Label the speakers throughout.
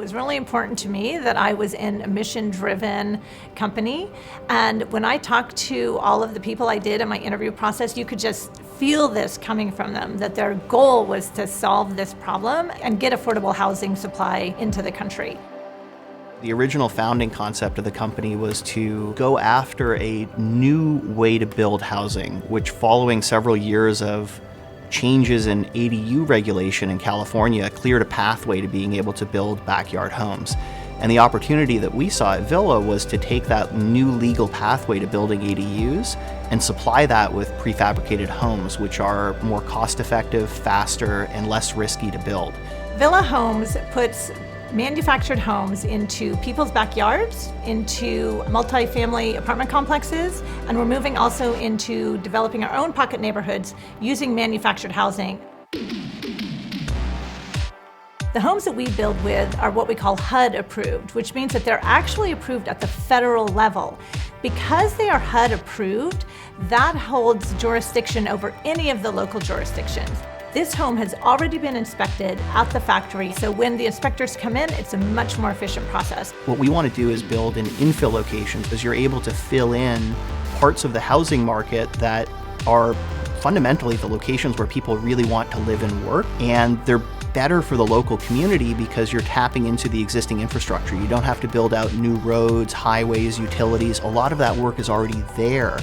Speaker 1: was really important to me that I was in a mission-driven company. And when I talked to all of the people I did in my interview process, you could just feel this coming from them, that their goal was to solve this problem and get affordable housing supply into the country.
Speaker 2: The original founding concept of the company was to go after a new way to build housing, which following several years of changes in ADU regulation in California cleared a pathway to being able to build backyard homes. And the opportunity that we saw at Villa was to take that new legal pathway to building ADUs and supply that with prefabricated homes, which are more cost-effective, faster, and less risky to build.
Speaker 1: Villa Homes puts manufactured homes into people's backyards, into multi-family apartment complexes, and we're moving also into developing our own pocket neighborhoods using manufactured housing. The homes that we build with are what we call HUD approved, which means that they're actually approved at the federal level. Because they are HUD approved, that holds jurisdiction over any of the local jurisdictions. This home has already been inspected at the factory, so when the inspectors come in, it's a much more efficient process.
Speaker 2: What we want to do is build in infill locations because you're able to fill in parts of the housing market that are fundamentally the locations where people really want to live and work, and they're better for the local community because you're tapping into the existing infrastructure. You don't have to build out new roads, highways, utilities. A lot of that work is already there.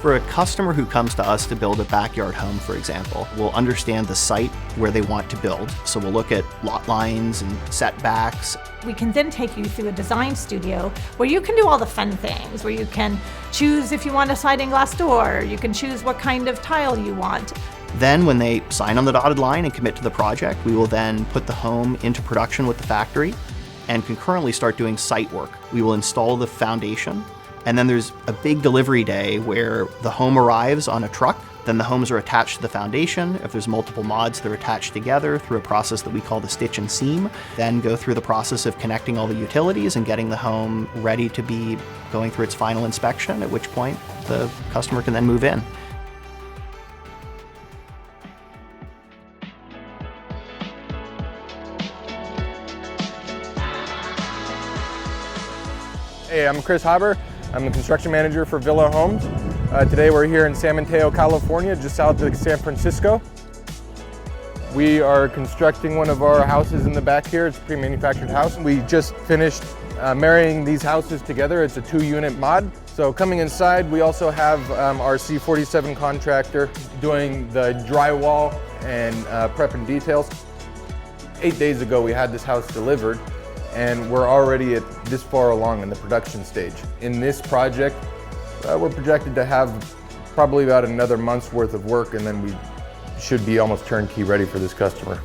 Speaker 2: For a customer who comes to us to build a backyard home, for example, we'll understand the site where they want to build. So we'll look at lot lines and setbacks.
Speaker 1: We can then take you through a design studio where you can do all the fun things, where you can choose if you want a sliding glass door, you can choose what kind of tile you want.
Speaker 2: Then when they sign on the dotted line and commit to the project, we will then put the home into production with the factory and concurrently start doing site work. We will install the foundation, and then there's a big delivery day where the home arrives on a truck. Then the homes are attached to the foundation. If there's multiple mods, they're attached together through a process that we call the stitch and seam. Then go through the process of connecting all the utilities and getting the home ready to be going through its final inspection, at which point the customer can then move in.
Speaker 3: Hey, I'm Chris Haber. I'm the construction manager for Villa Homes. Today we're here in San Mateo, California, just south of San Francisco. We are constructing one of our houses in the back here. It's a pre-manufactured house. We just finished marrying these houses together. It's a 2-unit mod. So coming inside, we also have our C47 contractor doing the drywall and prep and details. 8 days ago, we had this house delivered, and we're already at this far along in the production stage. In this project, we're projected to have probably about another month's worth of work, and then we should be almost turnkey ready for this customer.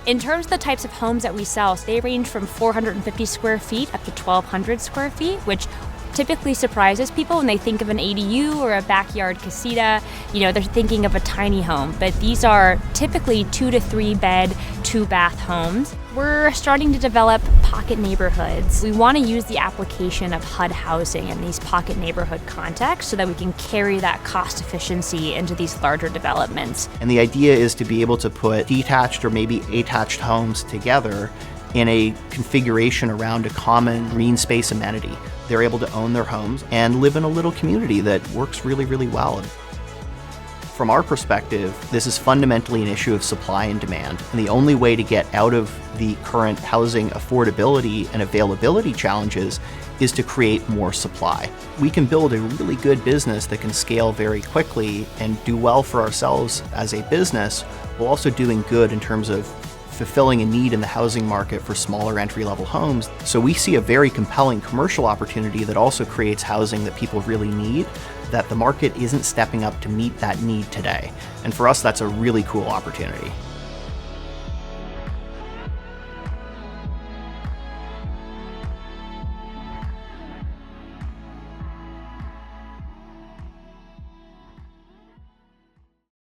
Speaker 4: In terms of the types of homes that we sell, they range from 450 square feet up to 1,200 square feet, which typically surprises people when they think of an ADU or a backyard casita. You know, they're thinking of a tiny home, but these are typically 2 to 3 bed, 2-bath homes. We're starting to develop pocket neighborhoods. We want to use the application of HUD housing in these pocket neighborhood contexts so that we can carry that cost efficiency into these larger developments.
Speaker 2: And the idea is to be able to put detached or maybe attached homes together in a configuration around a common green space amenity. They're able to own their homes and live in a little community that works really, really well. From our perspective, this is fundamentally an issue of supply and demand, and the only way to get out of the current housing affordability and availability challenges is to create more supply. We can build a really good business that can scale very quickly and do well for ourselves as a business, while also doing good in terms of fulfilling a need in the housing market for smaller entry-level homes. So we see a very compelling commercial opportunity that also creates housing that people really need, that the market isn't stepping up to meet that need today. And for us, that's a really cool opportunity.